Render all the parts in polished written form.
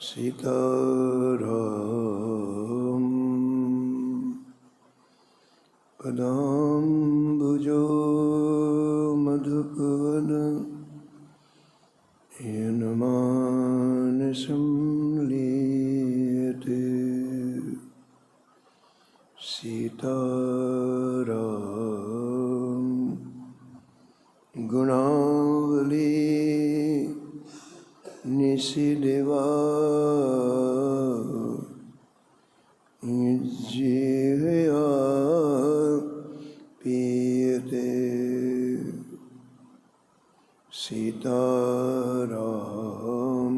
सीताराम पदाम्बुजो मधुकवन येन मानसं लीयते। सीताराम गुणावली निशिदेवा जिह्वया पीयते। सीताराम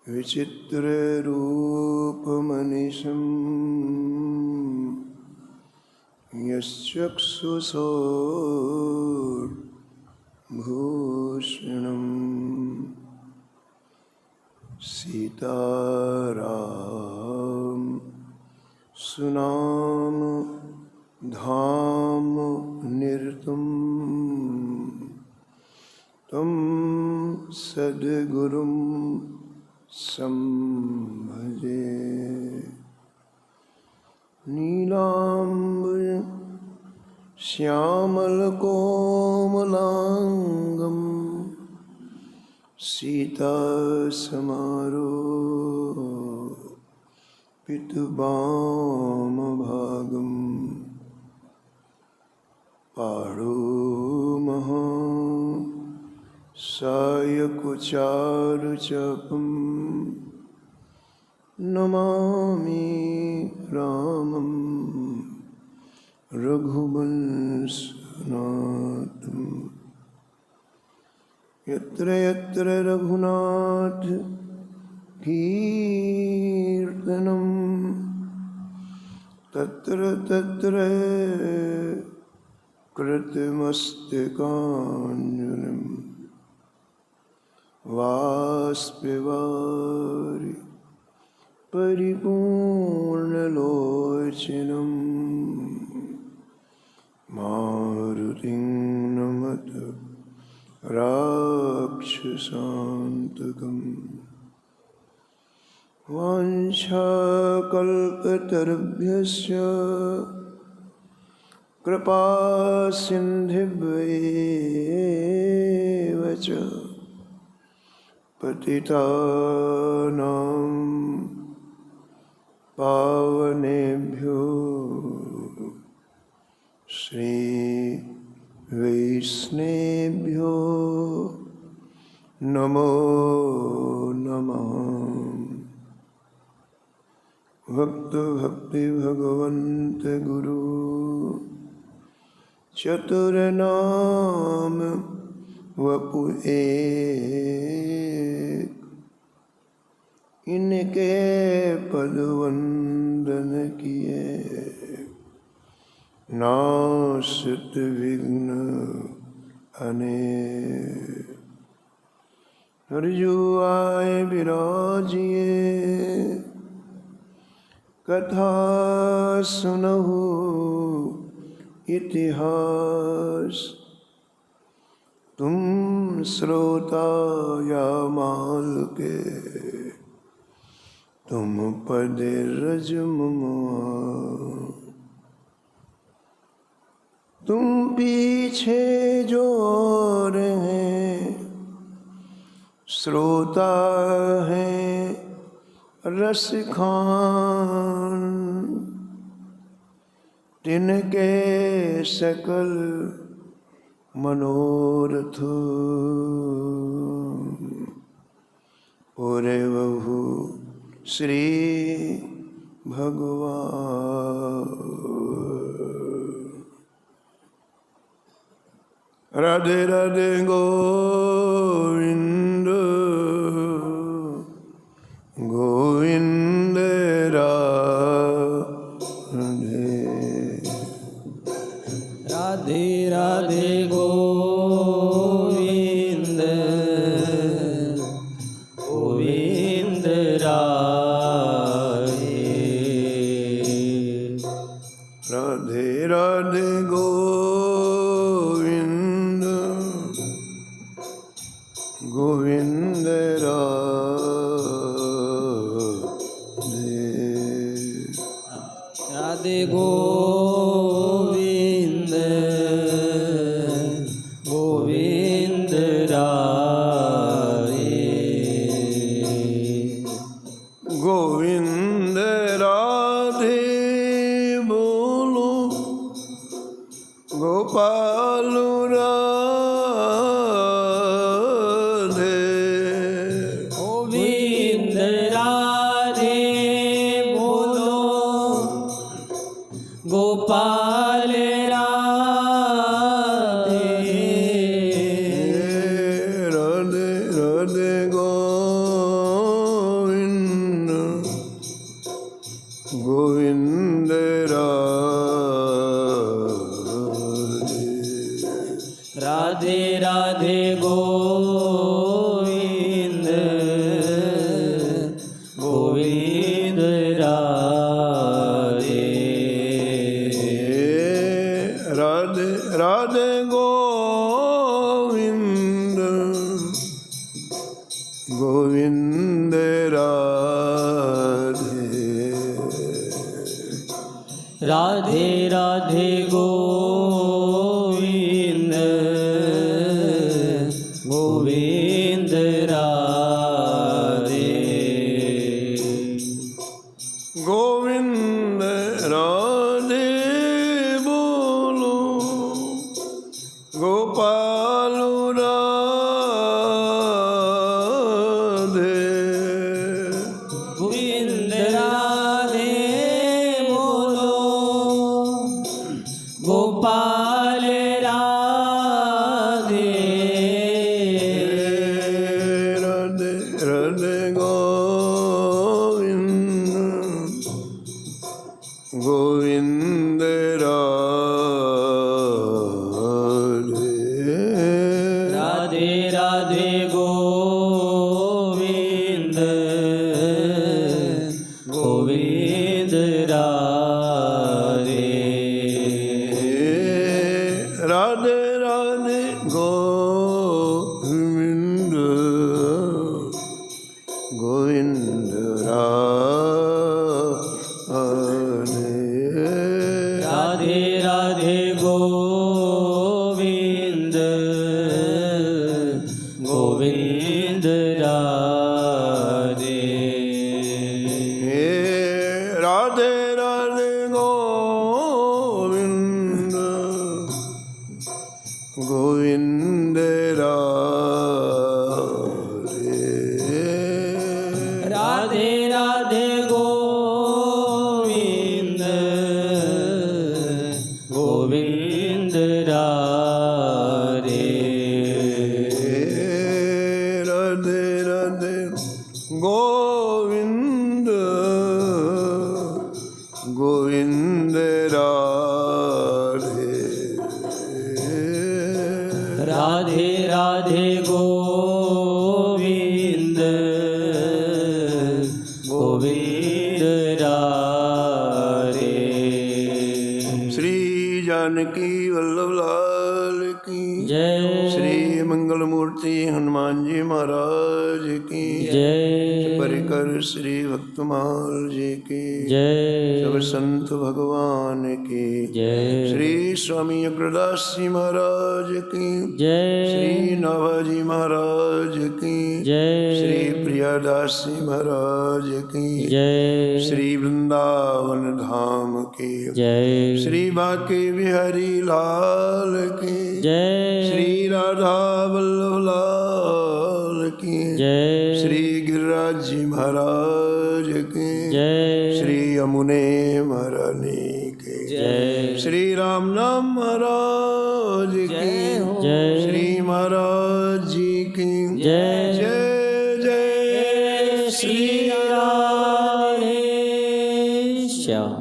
विचित्ररूपमनिशम् यश्चक्षुषोर्भूषणम्। सीताराम सुनाम धाम निरतम तम सद्गुरुं संभजे। नीलाम्बर श्यामलकोमलांगं सीतासमारोपितवामभागं पाणो महा सायकचारुचापं नमामि रामं रघुवंशनाथं। यत्र यत्र रघुनाथ कीर्तनं तत्र तत्र कृतमस्तकाञ्जलिं वाष्पवारि परिपूर्णलोचनं मारुतिं नमत राक्षसान्तकम्। वाञ्छाकल्पतरुभ्यश्च कृपासिन्धुभ्येव च पतितानां पावनेभ्यो श्रीवैष्णवेभ्यो नमो नमः। भक्त भक्ति भगवंत गुरु चतुरनाम वपु एक। इनके पद वंदन किए नासत विघ्न अनेक। हरिजु आए विराजिए कथा सुनहु इतिहास। तुम श्रोता या माल के तुम पद रज ममुआ। तुम पीछे जो रहे श्रोता हैं रस खान। तिनके सकल मनोरथ पूरे बहु श्री भगवान। राधे राधे गोविंद गोविंद राधे। राधे राधे गोविंद गोविंद राधे। राधे राधे गोविंद गोविंद राधे। राधे गोविंद गोविंद राधे गोविंद राधे बोलो गोपाल राधे गोविंद राधे बोलो गोपाल राधे राधे राधे गोविंद गोविंद राधे राधे गोविंद गोविंद राधे राधे राधे गोविंद गोविंद राधे राधे राधे गोविंद गोविंद राधे गोविंद राधे बोलो गोपाल राधे गोविंद राधे बोलो गोपाल राधे राधे राधे गोविंद गोविंद राधे राधे राधे गोविंद गोविंद राधे राधे राधे गोविंद गोविंद राधे राधे गोविंद गोविंद राधे राधे राधे गोविंद गोविंद राधे राधे गोविंद गोविंद राधे राधे राधे गोविंद गोविंद राधे राधे गोविंद गोविंद राधे श्री जानकी वल्लभ लाल की जय श्री मंगल मूर्ति हनुमान जी महाराज की जय परिकर श्री भक्तमाल जी की जय सब संत भगवान की जय श्री स्वामी अग्रदास जी महाराज की जय श्री नाभाजी महाराज की जय श्री प्रियादास जी महाराज की जय श्री वृंदावन धाम की जय श्री बांके बिहारी लाल की जय श्री राधा वल्लभ लाल की जय श्री गिरिराज जी महाराज की जय श्री यमुने महारानी की जय श्री राम नाम महाराज की जय श्री महाराज जी की जय जय जय श्री राधे श्याम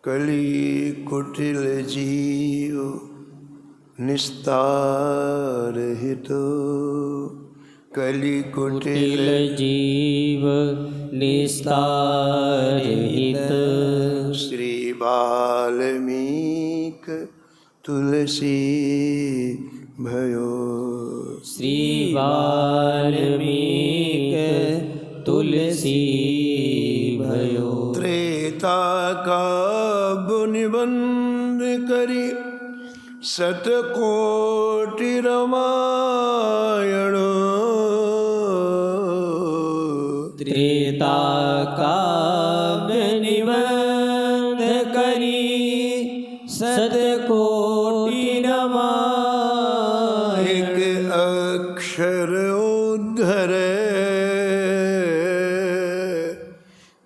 कली कुटिल जीव निस्तार हितो कली कुटिल कुटिल जीव निस्तार हित श्री बाल तुलसी भयो। श्री वाल्मीकि तुलसी भयो। त्रेता का निबंध करी शतकोटि रामायण। त्रेता काव्य निबंध करी शतकोटि रामायण। एक अक्षर उद्धरे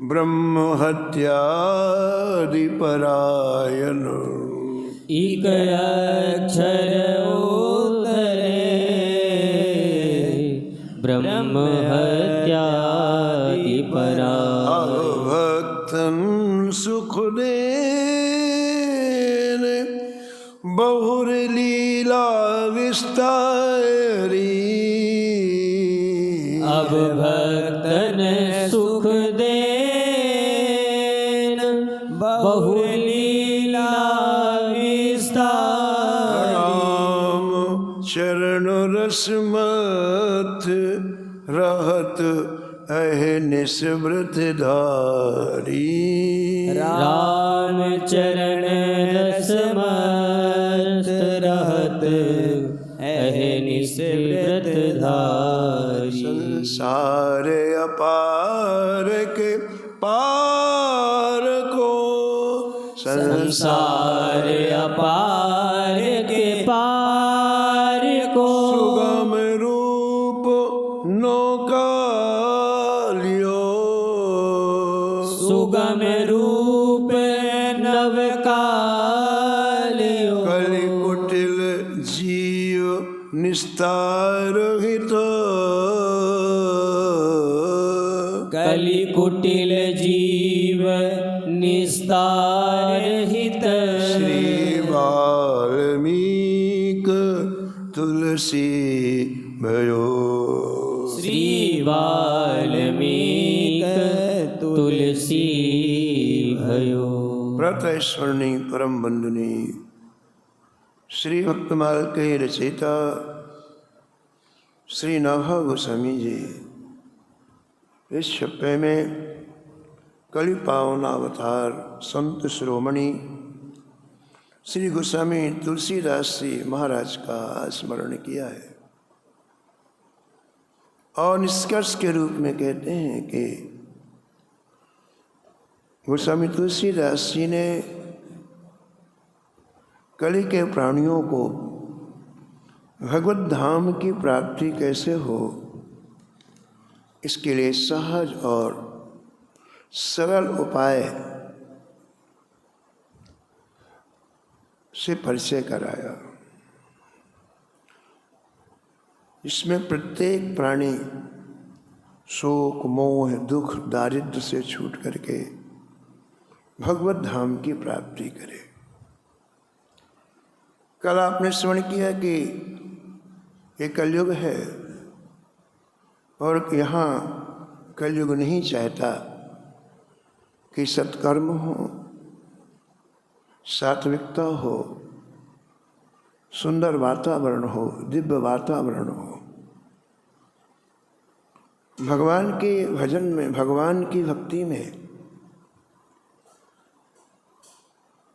ब्रह्म हत्यादि परायण। एक अक्षर उद्धरे ब्रह्म हत्यादि परायण। भक्तन सुख देन बहुर लीला विस्तारी। अब भक्तन सुख देन बहु लीला विस्तारी। राम चरण रसमत रहत अहनिस व्रत धारी। राम चरण रसमत रहत अहनिस व्रत धारी। संसार अपार के पार को। संसार अपार के पार को। सुगम रूप नौका लियो। सुगम रूप नवकालियो। कलि कुटिल जीव निस्तार हित। कलि कुटिल जीव निस्तार हित। श्री वाल्मीक तुलसी भयो। श्री वाल्मीकि तुलसी भयो। प्रतस्वर्णी परम बंधुनी श्री भक्तमाल के रचयिता श्री नाभा गोस्वामी जी इस छप्पे में कलि पावन अवतार संत शिरोमणि श्री गोस्वामी तुलसीदास जी महाराज का स्मरण किया है और निष्कर्ष के रूप में कहते हैं कि गोस्वामी तुलसीदास जी ने कलि के प्राणियों को भगवत धाम की प्राप्ति कैसे हो इसके लिए सहज और सरल उपाय से परिचय कराया। इसमें प्रत्येक प्राणी शोक मोह दुख दारिद्र्य से छूट करके भगवत धाम की प्राप्ति करे। कल आपने श्रवण किया कि ये कलयुग है और यहाँ कलयुग नहीं चाहता कि सत्कर्म हो, सात्विकता हो, सुंदर वातावरण हो, दिव्य वातावरण हो। भगवान के भजन में, भगवान की भक्ति में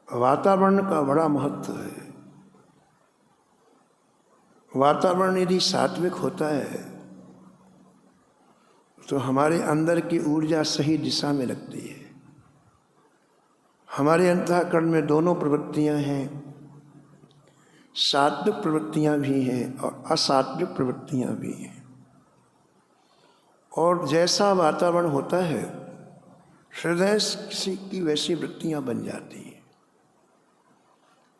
वातावरण का बड़ा महत्व है। वातावरण यदि सात्विक होता है तो हमारे अंदर की ऊर्जा सही दिशा में लगती है। हमारे अंतःकरण में दोनों प्रवृत्तियां हैं, सात्विक प्रवृत्तियां भी हैं और असात्विक प्रवृत्तियां भी हैं। और जैसा वातावरण होता है हृदय किसी की वैसी वृत्तियां बन जाती हैं।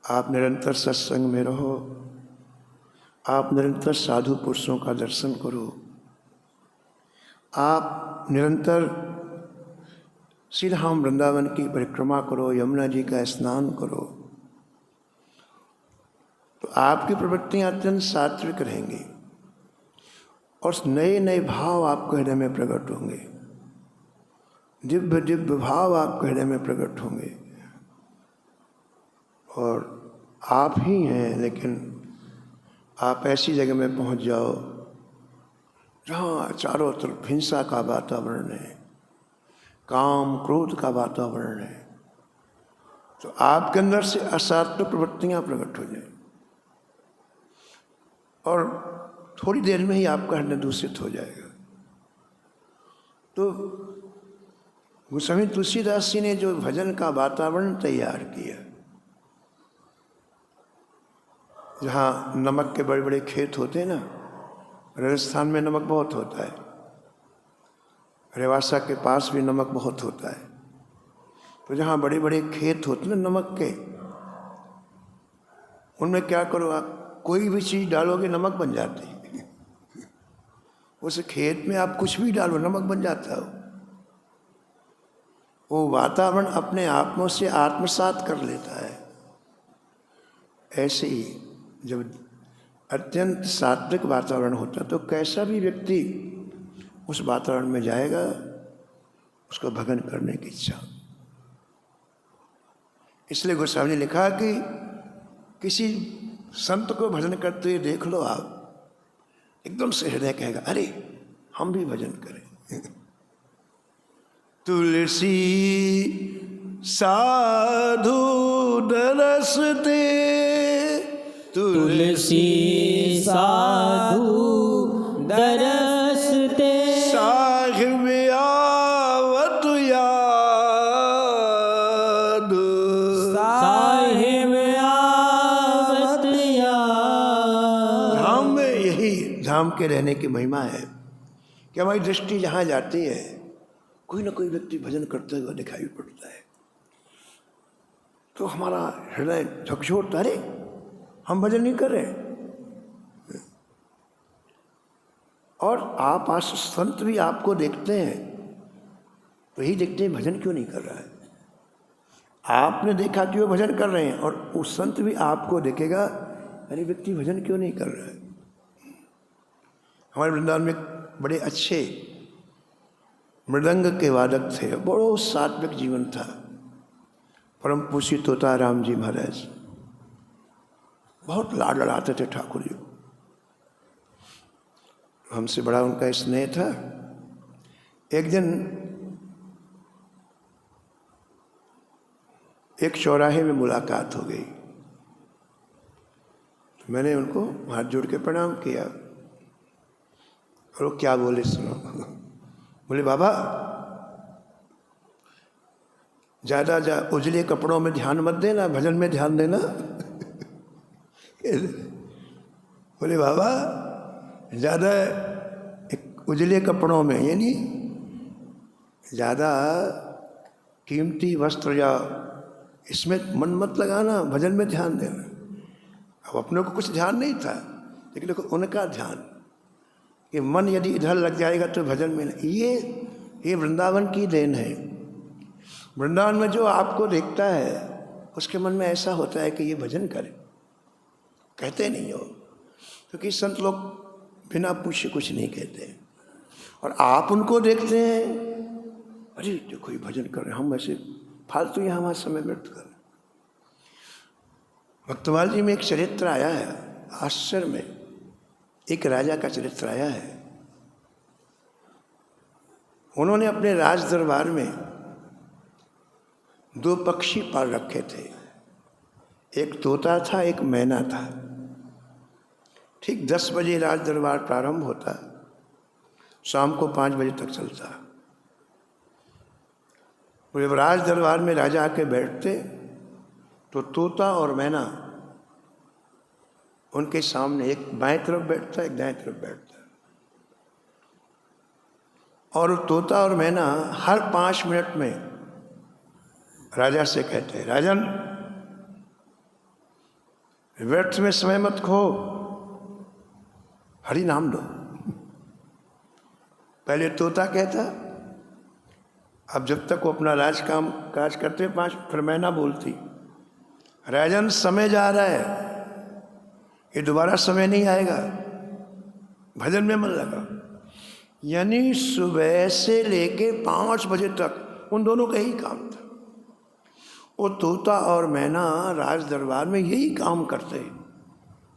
आप निरंतर सत्संग में रहो, आप निरंतर साधु पुरुषों का दर्शन करो, आप निरंतर श्री धाम वृंदावन की परिक्रमा करो, यमुना जी का स्नान करो, तो आपकी प्रवृत्तियां अत्यंत सात्विक रहेंगी और नए नए भाव आपके हृदय में प्रकट होंगे, दिव्य दिव्य भाव आपके हृदय में प्रकट होंगे और आप ही हैं, लेकिन आप ऐसी जगह में पहुंच जाओ जहाँ चारों तरफ हिंसा का वातावरण है, काम क्रोध का वातावरण है, तो आपके अंदर से असात्विक प्रवृत्तियाँ प्रकट हो जाए और थोड़ी देर में ही आपका हृदय दूषित हो जाएगा। तो गोस्वामी तुलसीदास जी ने जो भजन का वातावरण तैयार किया, जहाँ नमक के बड़े बड़े खेत होते हैं ना, राजस्थान में नमक बहुत होता है, रेवासा के पास भी नमक बहुत होता है, तो जहाँ बड़े बड़े खेत होते हैं नमक के, उनमें क्या करो आप, कोई भी चीज़ डालोगे नमक बन जाती है। उस खेत में आप कुछ भी डालो नमक बन जाता हो। वो वातावरण अपने आप में से आत्मसात कर लेता है। ऐसे ही जब अत्यंत सात्विक वातावरण होता तो कैसा भी व्यक्ति उस वातावरण में जाएगा, उसको भजन करने की इच्छा। इसलिए गोस्वामी ने लिखा कि किसी संत को भजन करते हुए देख लो आप, एकदम से हृदय कहेगा अरे हम भी भजन करें। तुलसी साधु दरसते, तुलसी साधु दरसते, साहिब आवत याद, साहिब आवत याद। धाम में यही धाम के रहने की महिमा है कि हमारी दृष्टि जहाँ जाती है कोई ना कोई व्यक्ति भजन करते हुए दिखाई पड़ता है, तो हमारा हृदय झकझोरता, अरे हम भजन नहीं कर रहे। और आप आज संत भी आपको देखते हैं तो यही देखते हैं भजन क्यों नहीं कर रहा है। आपने देखा कि वो भजन कर रहे हैं और वो संत भी आपको देखेगा, अरे व्यक्ति भजन क्यों नहीं कर रहा है। हमारे वृंदावन में बड़े अच्छे मृदंग के वादक थे, बड़ो सात्विक जीवन था, परम पूज्य तोताराम जी महाराज। बहुत लाड लड़ाते थे ठाकुर जी, हमसे बड़ा उनका स्नेह था। एक दिन एक चौराहे में मुलाकात हो गई, तो मैंने उनको हाथ जोड़ के प्रणाम किया और वो क्या बोले सुनो। बोले बाबा ज़्यादा उजले कपड़ों में ध्यान मत देना, भजन में ध्यान देना। बोले बाबा ज़्यादा उजले कपड़ों में यानी ज़्यादा कीमती वस्त्र या इसमें मन मत लगाना, भजन में ध्यान देना। अब अपने को कुछ ध्यान नहीं था, लेकिन देखो उनका ध्यान कि मन यदि इधर लग जाएगा तो भजन में नहीं। ये वृंदावन की देन है। वृंदावन में जो आपको देखता है उसके मन में ऐसा होता है कि ये भजन करे, कहते नहीं हो, क्योंकि संत लोग बिना पूछे कुछ नहीं कहते। और आप उनको देखते हैं, अरे जो कोई भजन कर रहे, हम ऐसे फालतू यहाँ हमारा समय व्यर्थ कर। भक्तमाल जी में एक चरित्र आया है, आश्चर्य में एक राजा का चरित्र आया है। उन्होंने अपने राज दरबार में 2 पक्षी पाल रखे थे, एक तोता था, एक मैना था। ठीक 10 बजे राज दरबार प्रारंभ होता, शाम को 5 बजे तक चलता। जब राज दरबार में राजा आके बैठते तो तोता और मैना उनके सामने, एक बाएं तरफ बैठता, एक दाएं तरफ बैठता, और तोता और मैना हर 5 मिनट में राजा से कहते हैं, राजन व्यर्थ में समय मत खो, हरि नाम लो। पहले तोता कहता, अब जब तक वो अपना राज काम काज करते 5, फिर मैना बोलती, राजन समय जा रहा है, ये दोबारा समय नहीं आएगा, भजन में मन लगा। यानी सुबह से लेके 5 बजे तक उन दोनों का ही काम था। वो तोता और मैना राज दरबार में यही काम करते,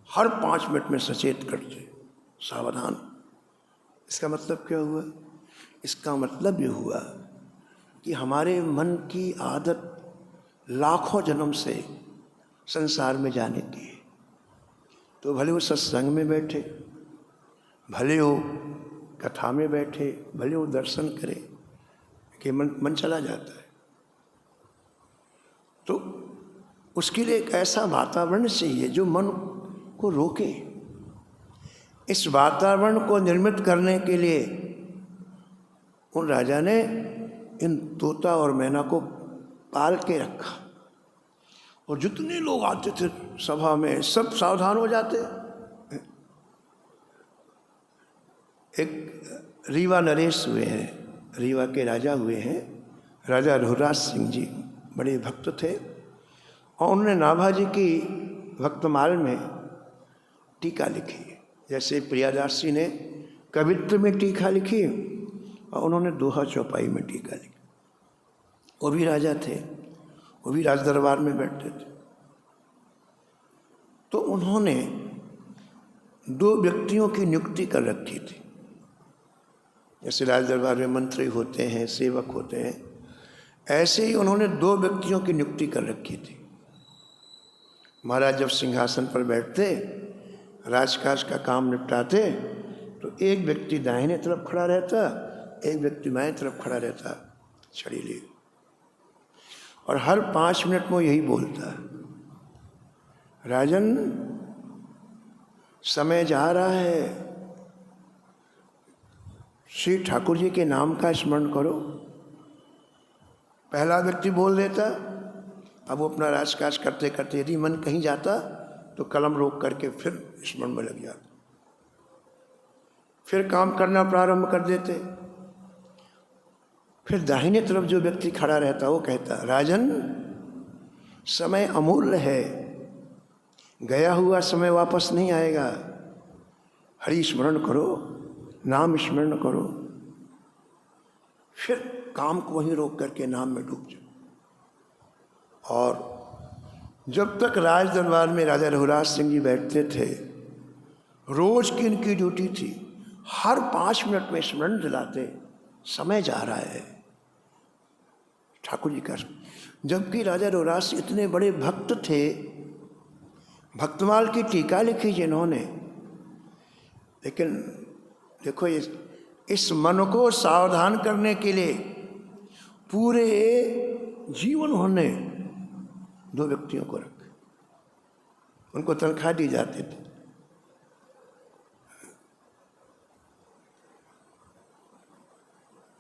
हर 5 मिनट में सचेत करते, सावधान। इसका मतलब क्या हुआ? इसका मतलब ये हुआ कि हमारे मन की आदत लाखों जन्म से संसार में जाने की है। तो भले वो सत्संग में बैठे, भले वो कथा में बैठे, भले वो दर्शन करे, कि मन चला जाता है। तो उसके लिए एक ऐसा वातावरण चाहिए जो मन को रोके। इस वातावरण को निर्मित करने के लिए उन राजा ने इन तोता और मैना को पाल के रखा, और जितने लोग आते थे सभा में सब सावधान हो जाते। एक रीवा नरेश हुए हैं, रीवा के राजा हुए हैं, राजा रघुराज सिंह जी बड़े भक्त थे, और उन्होंने नाभाजी की भक्तमाल में टीका लिखी। जैसे प्रियादास जी ने कवित्व में टीका लिखी, और उन्होंने दोहा चौपाई में टीका लिखी। वो भी राजा थे, वो भी राज दरबार में बैठते थे। तो उन्होंने 2 व्यक्तियों की नियुक्ति कर रखी थी। जैसे राज दरबार में मंत्री होते हैं, सेवक होते हैं, ऐसे ही उन्होंने 2 व्यक्तियों की नियुक्ति कर रखी थी। महाराज जब सिंहासन पर बैठते, राजकाज का काम निपटाते, तो एक व्यक्ति दाहिने तरफ खड़ा रहता, एक व्यक्ति बाएं तरफ खड़ा रहता, छड़ी लिए, और हर 5 मिनट में यही बोलता, राजन समय जा रहा है, श्री ठाकुर जी के नाम का स्मरण करो। पहला व्यक्ति बोल देता, अब वो अपना राजकाज करते करते यदि मन कहीं जाता तो कलम रोक करके फिर स्मरण में लग जाता, फिर काम करना प्रारंभ कर देते। फिर दाहिने तरफ जो व्यक्ति खड़ा रहता वो कहता, राजन समय अमूल्य है, गया हुआ समय वापस नहीं आएगा, हरि स्मरण करो, नाम स्मरण करो। फिर काम को वहीं रोक करके नाम में डूब जाओ। और जब तक राज दरबार में राजा रघुराज सिंह जी बैठते थे, रोज की इनकी ड्यूटी थी, हर 5 मिनट में स्मरण दिलाते, समय जा रहा है ठाकुर जी का। जबकि राजा रघुराज सिंह इतने बड़े भक्त थे, भक्तमाल की टीका लिखी जिन्होंने, लेकिन देखो इस मन को सावधान करने के लिए पूरे जीवन उन्होंने 2 व्यक्तियों को रखा, उनको तनख्वाह दी जाती थी।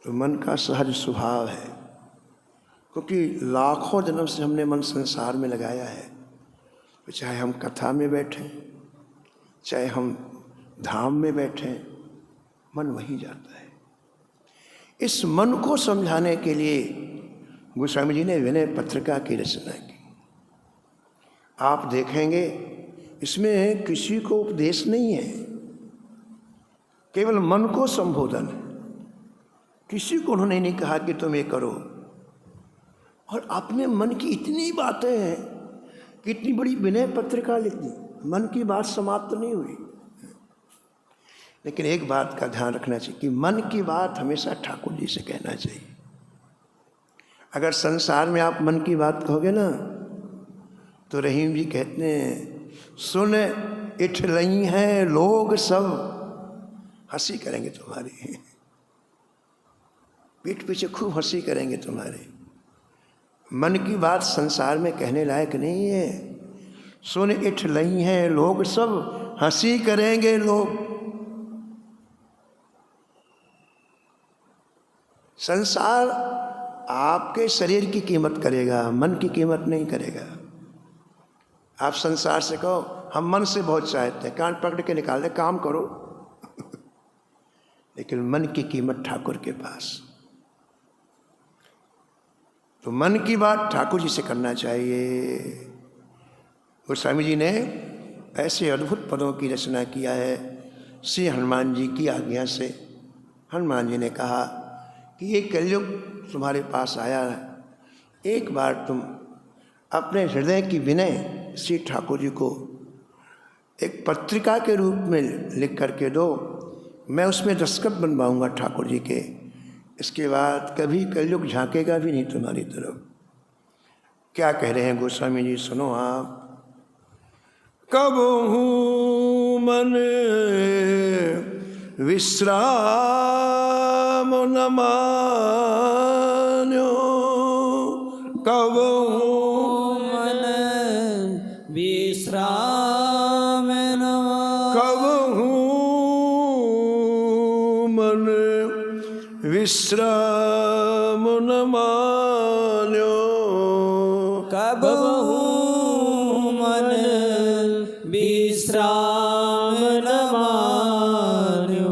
तो मन का सहज स्वभाव है, क्योंकि लाखों जन्म से हमने मन संसार में लगाया है। तो चाहे हम कथा में बैठें, चाहे हम धाम में बैठें, मन वहीं जाता है। इस मन को समझाने के लिए गोस्वामी जी ने विनय पत्रिका की रचना की। आप देखेंगे इसमें किसी को उपदेश नहीं है, केवल मन को संबोधन है। किसी को उन्होंने नहीं कहा कि तुम ये करो। और अपने मन की इतनी बातें हैं कि इतनी बड़ी विनय पत्रिका लिख दी, मन की बात समाप्त नहीं हुई। लेकिन एक बात का ध्यान रखना चाहिए कि मन की बात हमेशा ठाकुर जी से कहना चाहिए। अगर संसार में आप मन की बात कहोगे ना, तो रहीम जी कहते हैं, सुन इठलई हैं लोग सब, हंसी करेंगे तुम्हारी, पीठ पीछे खूब हंसी करेंगे तुम्हारे। मन की बात संसार में कहने लायक नहीं है। सुन इठलई हैं लोग सब, हंसी करेंगे लोग। संसार आपके शरीर की कीमत करेगा, मन की कीमत नहीं करेगा। आप संसार से कहो हम मन से बहुत चाहते हैं, कान पकड़ के निकाल दे, काम करो लेकिन मन की कीमत ठाकुर के पास। तो मन की बात ठाकुर जी से करना चाहिए। गोस्वामी जी ने ऐसे अद्भुत पदों की रचना किया है। श्री हनुमान जी की आज्ञा से हनुमान जी ने कहा कि ये कलयुग तुम्हारे पास आया है, एक बार तुम अपने हृदय की विनय श्री ठाकुर जी को एक पत्रिका के रूप में लिख करके दो, मैं उसमें दस्तखत बनवाऊंगा ठाकुर जी के। इसके बाद कभी कलयुग झांकेगा भी नहीं तुम्हारी तरफ। क्या कह रहे हैं गोस्वामी जी, सुनो आप। कब हूँ मन विश्राम न मान्यो, कब हूँ मन विश्राम न कब हूँ मन विश्राम न मान्यो, कब हूँ मन विश्राम न मान्यो।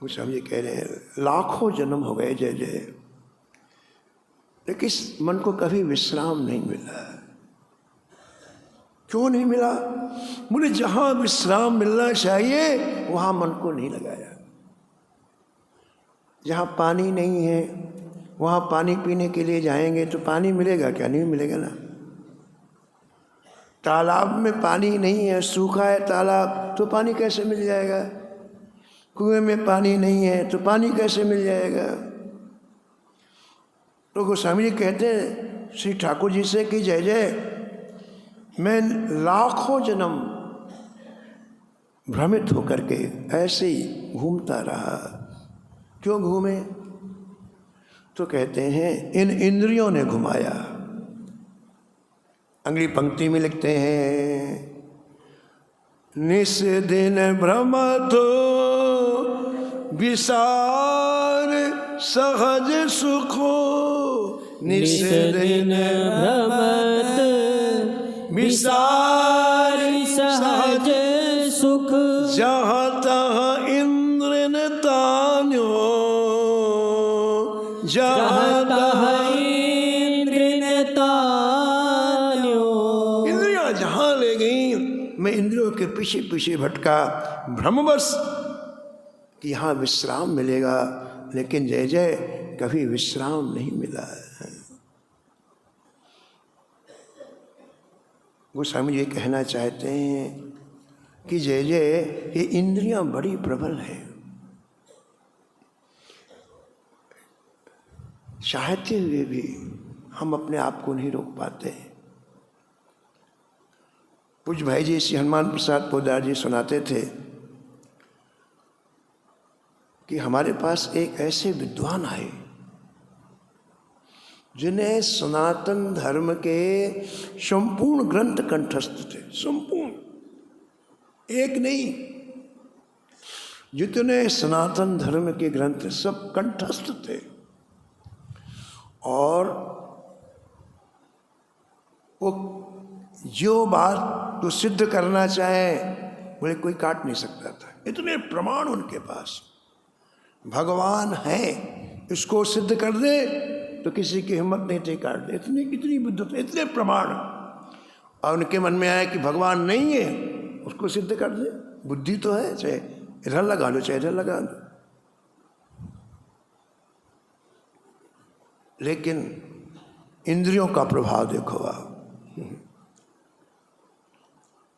गोस्वामी जी कह रहे हैं लाखों जन्म हो गए जय जय, लेकिन इस मन को कभी विश्राम नहीं मिला। क्यों नहीं मिला? मुझे जहां विश्राम मिलना चाहिए वहां मन को नहीं लगाया। जहां पानी नहीं है वहां पानी पीने के लिए जाएंगे तो पानी मिलेगा क्या? नहीं मिलेगा ना। तालाब में पानी नहीं है, सूखा है तालाब, तो पानी कैसे मिल जाएगा? कुएं में पानी नहीं है तो पानी कैसे मिल जाएगा? तो गोस्वामी जी कहते हैं श्री ठाकुर जी से कि जय जय, मैं लाखों जन्म भ्रमित होकर के ऐसे ही घूमता रहा। क्यों घूमे? तो कहते हैं इन इंद्रियों ने घुमाया। अगली पंक्ति में लिखते हैं निस दिन भ्रमत विसार सहज सुखो, निस दिन भ्रमत विसार सहज सुख, जहाँ तहाँ इंद्र न तान्यो, जहाँ तहाँ इंद्र न तान्यो। इंद्रियां जहाँ ले गई, मैं इंद्रियों के पीछे पीछे भटका भ्रमवश कि यहाँ विश्राम मिलेगा, लेकिन जय जय कभी विश्राम नहीं मिला है। गोस्वामी जी कहना चाहते हैं कि जय जय ये इंद्रियां बड़ी प्रबल है, चाहते हुए भी हम अपने आप को नहीं रोक पाते। पूज्य भाई जी श्री हनुमान प्रसाद पोद्दार जी सुनाते थे कि हमारे पास एक ऐसे विद्वान आए जिन्हें सनातन धर्म के संपूर्ण ग्रंथ कंठस्थ थे, संपूर्ण, एक नहीं, जितने सनातन धर्म के ग्रंथ सब कंठस्थ थे। और वो जो बात तो सिद्ध करना चाहे बोले कोई काट नहीं सकता था, इतने प्रमाण उनके पास। भगवान है इसको सिद्ध कर दे तो किसी की हिम्मत नहीं थी काट दे, इतनी बुद्धि, इतने प्रमाण। और उनके मन में आया कि भगवान नहीं है उसको सिद्ध कर दे, बुद्धि तो है, चाहे इधर लगा लो चाहे इधर लगा लो। लेकिन इंद्रियों का प्रभाव देखो आप।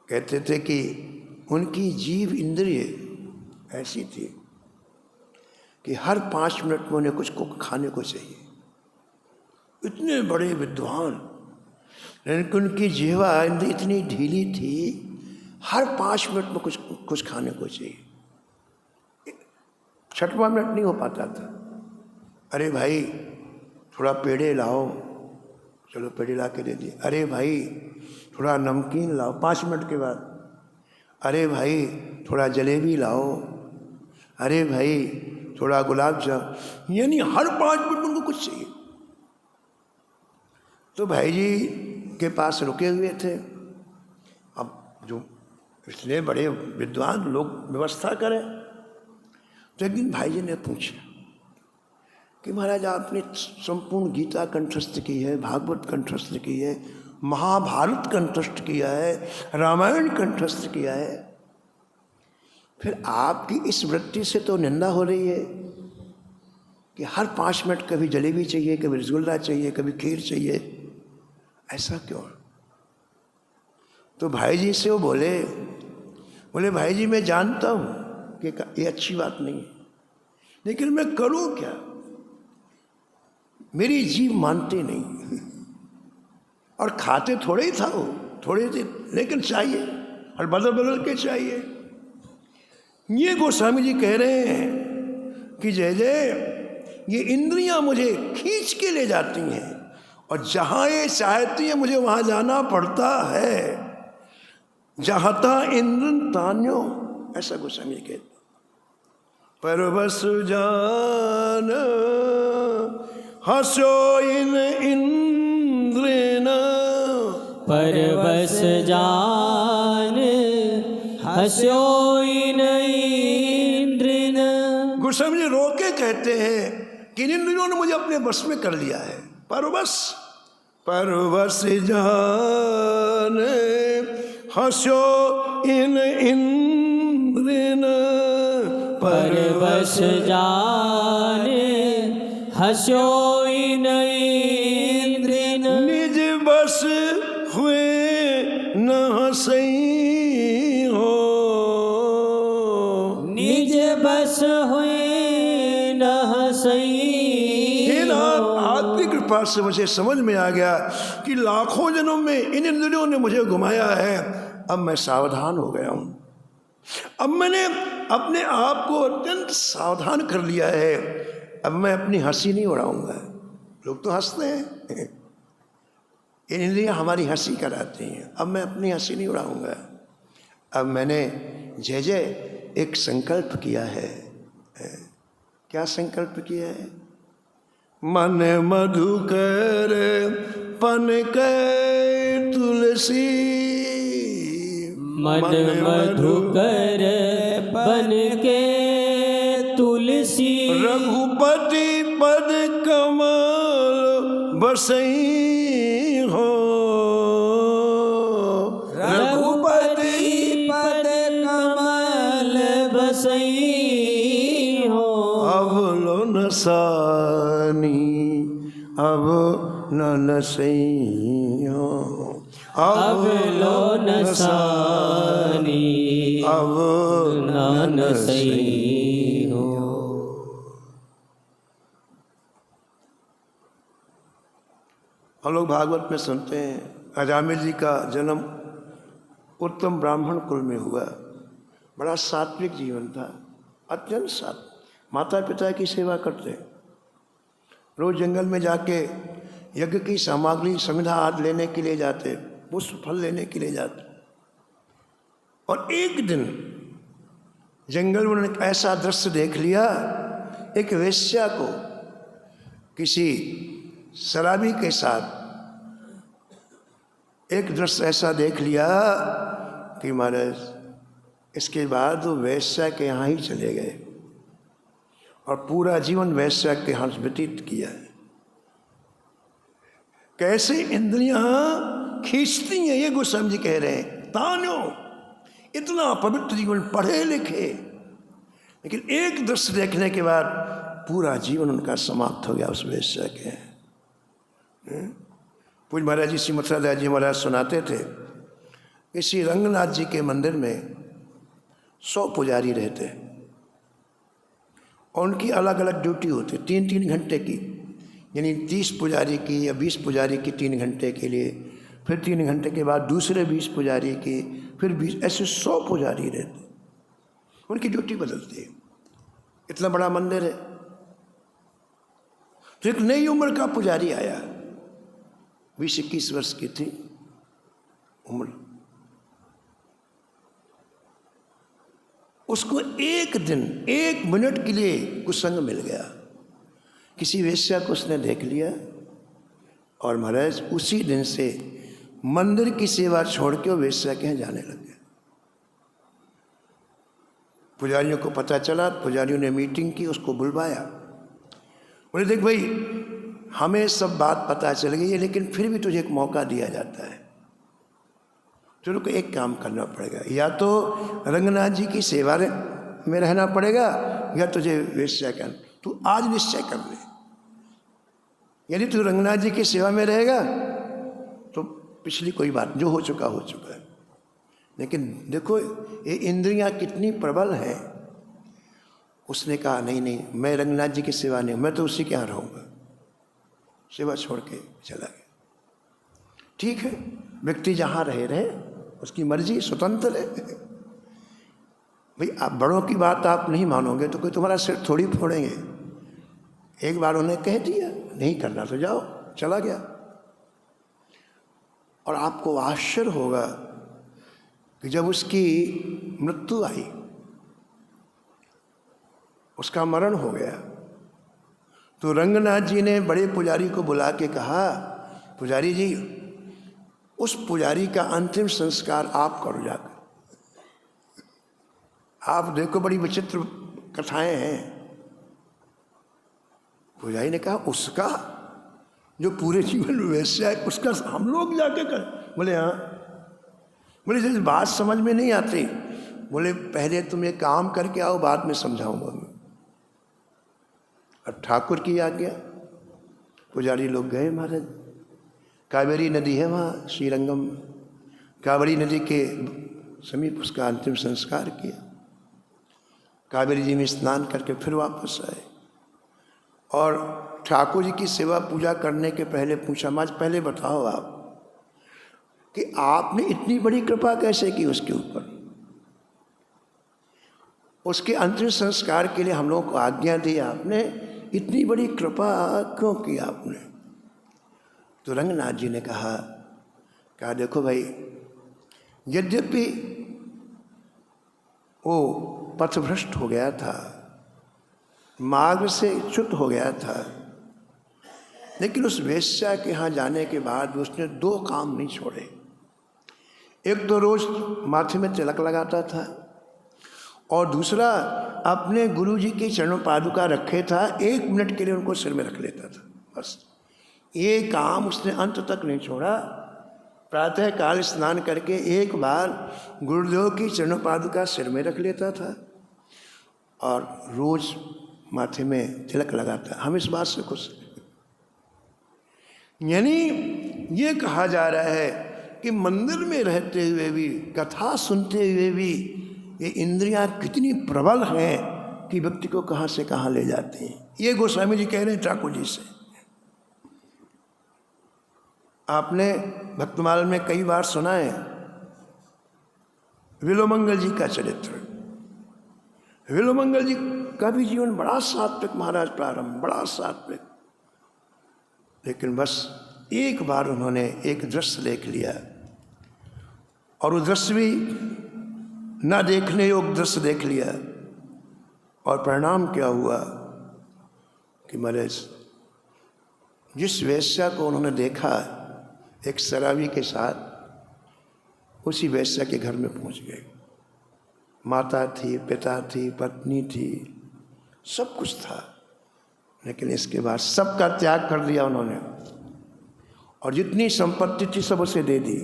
कहते थे कि उनकी जीव इंद्रिय ऐसी थी कि हर 5 मिनट में उन्हें कुछ को खाने को चाहिए। इतने बड़े विद्वान, लेकिन उनकी जीवा इंद्रिय इतनी ढीली थी, हर 5 मिनट में कुछ खाने को चाहिए। 6वां मिनट नहीं हो पाता था। अरे भाई थोड़ा पेड़े लाओ, चलो पेड़े ला के दे दिए। अरे भाई थोड़ा नमकीन लाओ, 5 मिनट के बाद। अरे भाई थोड़ा जलेबी लाओ, अरे भाई थोड़ा गुलाब जामुन, यानी हर 5 मिनट उनको कुछ चाहिए। तो भाई जी के पास रुके हुए थे। अब जो इसलिए बड़े विद्वान लोग व्यवस्था करें। तो एक दिन भाई जी ने पूछा कि महाराज आपने संपूर्ण गीता कंठस्थ की है, भागवत कंठस्थ की है, महाभारत कंठस्थ किया है, रामायण कंठस्थ किया है, फिर आपकी इस वृत्ति से तो निंदा हो रही है कि हर 5 मिनट कभी जलेबी चाहिए, कभी रसगुल्ला चाहिए, कभी खीर चाहिए। ऐसा क्यों? तो भाई जी से वो बोले भाई जी मैं जानता हूँ कि ये अच्छी बात नहीं है, लेकिन मैं करूँ क्या? मेरी जीभ मानती नहीं। और खाते थोड़े ही था वो, थोड़े थे, लेकिन चाहिए और बदल बदल के चाहिए। ये गोस्वामी जी कह रहे हैं कि जय जय, ये इंद्रियां मुझे खींच के ले जाती हैं और जहाँ ये चाहती है मुझे वहाँ जाना पड़ता है। जहता इंद्र तान्यो, ऐसा गोस्वामी जी कहते। परवस जान हसो इन इंद्रेन, परवश जान हस्यो इन इंद्रिन। गोस्वामी जी रोके कहते हैं कि इन इंद्रियों ने मुझे अपने बस में कर लिया है। परवश जान हस्यो इन इंद्रिन, परवश जान हस्यो इन इंद्रिन। निज बस हुए न हसई हो, निज बस हुए न हसई हो। आत्मिक कृपा से मुझे समझ में आ गया कि लाखों जन्मों में इन इंद्रियों ने मुझे घुमाया है। अब मैं सावधान हो गया हूँ। अब मैंने अपने आप को अत्यंत सावधान कर लिया है। अब मैं अपनी हंसी नहीं उड़ाऊंगा। लोग तो हंसते हैं, इन इंद्रियां हमारी हंसी कराती हैं। अब मैं अपनी हंसी नहीं उड़ाऊंगा। अब मैंने जय जय एक संकल्प किया है। क्या संकल्प किया है? मन मधुकर पन के तुलसी, मन मधुकर बन के तुलसी। रघुपति पद कमल बसई हो, रघुपति पद कमल बसई हो। अब लो नसानी अब न नसई हो, अब लो नसानी अब न नसई हो। हम लोग भागवत में सुनते हैं अजामिल जी का जन्म उत्तम ब्राह्मण कुल में हुआ। बड़ा सात्विक जीवन था, अत्यंत सात्विक। माता पिता की सेवा करते, रोज जंगल में जाके यज्ञ की सामग्री समिधा आदि लेने के लिए जाते, पुष्प फल लेने के लिए जाते। और एक दिन जंगल में उन्होंने ऐसा दृश्य देख लिया, एक वेश्या को किसी शराबी के साथ एक दृश्य ऐसा देख लिया कि महाराज इसके बाद वो वेश्या के यहाँ ही चले गए और पूरा जीवन वेश्या के यहाँ व्यतीत किया है। कैसे इंद्रियां खींचती हैं, ये गोस्वामी जी कह रहे हैं। तान्यो, इतना पवित्र जीवन, पढ़े लिखे, लेकिन एक दृश्य देखने के बाद पूरा जीवन उनका समाप्त हो गया उस वेश्या के। पूज्य महाराज जी श्री मथुरा दास जी महाराज सुनाते थे कि श्री रंगनाथ जी के मंदिर में 100 पुजारी रहते और उनकी अलग अलग ड्यूटी होती, 3-3 घंटे की, यानी 30 पुजारी की या 20 पुजारी की 3 घंटे के लिए, फिर 3 घंटे के बाद दूसरे 20 पुजारी की, फिर 20, ऐसे 100 पुजारी रहते। उनकी ड्यूटी बदलती है। इतना बड़ा मंदिर है। तो एक नई उम्र का पुजारी आया, 20-21 वर्ष की थी उम्र। उसको एक दिन 1 मिनट के लिए कुसंग मिल गया। किसी वेश्या को उसने देख लिया और महाराज उसी दिन से मंदिर की सेवा छोड़ के वो वेश्या के यहाँ जाने लग गया। पुजारियों को पता चला, पुजारियों ने मीटिंग की, उसको बुलवाया। बोले देख भाई, हमें सब बात पता चल गई है, लेकिन फिर भी तुझे एक मौका दिया जाता है। चलो को एक काम करना पड़ेगा, या तो रंगनाथ जी की सेवा में रहना पड़ेगा या तुझे वेश्या कर। तू आज निश्चय कर ले, यदि तू रंगनाथ जी की सेवा में रहेगा तो पिछली कोई बात, जो हो चुका हो चुका है। लेकिन देखो ये इंद्रियां कितनी प्रबल है। उसने कहा नहीं नहीं, मैं रंगनाथ जी की सेवा नहीं, मैं तो उसी के यहाँ रहूँगा। सेवा छोड़ के चला गया। ठीक है, व्यक्ति जहाँ रहे, उसकी मर्जी, स्वतंत्र है। भाई आप बड़ों की बात आप नहीं मानोगे तो कोई तुम्हारा सिर थोड़ी फोड़ेंगे। एक बार उन्हें कह दिया नहीं करना तो जाओ, चला गया। और आपको आश्चर्य होगा कि जब उसकी मृत्यु आई, उसका मरण हो गया, तो रंगनाथ जी ने बड़े पुजारी को बुला के कहा, पुजारी जी उस पुजारी का अंतिम संस्कार आप करो जाकर। आप देखो बड़ी विचित्र कथाएं हैं। पुजारी ने कहा उसका जो पूरे जीवन में वैसे है, उसका हम लोग जाके कर। बोले हाँ। बोले जैसे बात समझ में नहीं आती। बोले पहले तुम ये काम करके आओ, बाद में समझाऊंगा मैं। अब ठाकुर की आज्ञा, पुजारी लोग गए महाराज। कावेरी नदी है वहाँ श्रीरंगम, कावेरी नदी के समीप उसका अंतिम संस्कार किया। कावेरी जी में स्नान करके फिर वापस आए और ठाकुर जी की सेवा पूजा करने के पहले पूछा, माज पहले बताओ आप कि आपने इतनी बड़ी कृपा कैसे की उसके ऊपर। उसके अंतिम संस्कार के लिए हम लोगों को आज्ञा दी आपने, इतनी बड़ी कृपा क्यों की आपने। तो रंगनाथ जी ने कहा देखो भाई, यद्यपि वो पथभ्रष्ट हो गया था, मार्ग से च्युत हो गया था, लेकिन उस वेश्या के यहाँ जाने के बाद उसने दो काम नहीं छोड़े। एक तो रोज माथे में तिलक लगाता था, और दूसरा अपने गुरु जी के चरणों पादुका रखे था, 1 मिनट के लिए उनको सिर में रख लेता था। बस ये काम उसने अंत तक नहीं छोड़ा। प्रातः काल स्नान करके एक बार गुरुदेव की चरणों पादुका सिर में रख लेता था और रोज माथे में तिलक लगाता। हम इस बात से खुश हैं। यानी ये कहा जा रहा है कि मंदिर में रहते हुए भी, कथा सुनते हुए भी ये इंद्रियां कितनी प्रबल हैं कि व्यक्ति को कहाँ से कहाँ ले जाती हैं। ये गोस्वामी जी कह रहे हैं ठाकुर जी से। आपने भक्तमाल में कई बार सुना है विलोमंगल जी का चरित्र। विलोमंगल जी का भी जीवन बड़ा सात्विक महाराज, प्रारंभ बड़ा सात्विक, लेकिन बस एक बार उन्होंने एक दृश्य देख लिया, और वो दृश्य भी ना देखने योग्य दृश्य देख लिया। और परिणाम क्या हुआ कि महाराज जिस वेश्या को उन्होंने देखा एक शराबी के साथ, उसी वेश्या के घर में पहुंच गए। माता थी, पिता थी, पत्नी थी, सब कुछ था, लेकिन इसके बाद सबका त्याग कर दिया उन्होंने, और जितनी संपत्ति थी सब उसे दे दी।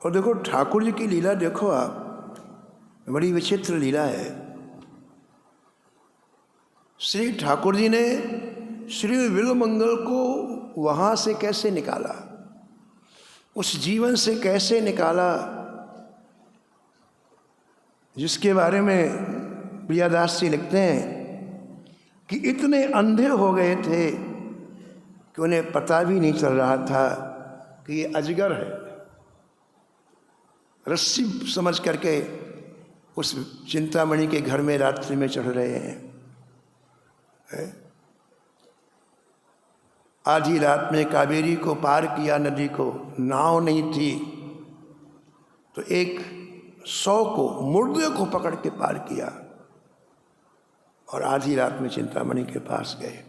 और देखो ठाकुर जी की लीला देखो आप, बड़ी विचित्र लीला है। श्री ठाकुर जी ने श्री विलोमंगल को वहाँ से कैसे निकाला, उस जीवन से कैसे निकाला जिसके बारे में प्रियादास जी लिखते हैं कि इतने अंधे हो गए थे कि उन्हें पता भी नहीं चल रहा था कि ये अजगर है। रस्सी समझ करके उस चिंतामणि के घर में रात्रि में चढ़ रहे हैं। आधी रात में कावेरी को पार किया, नदी को, नाव नहीं थी, तो एक 100 को, मुर्दे को पकड़ के पार किया, और आधी रात में चिंतामणि के पास गए।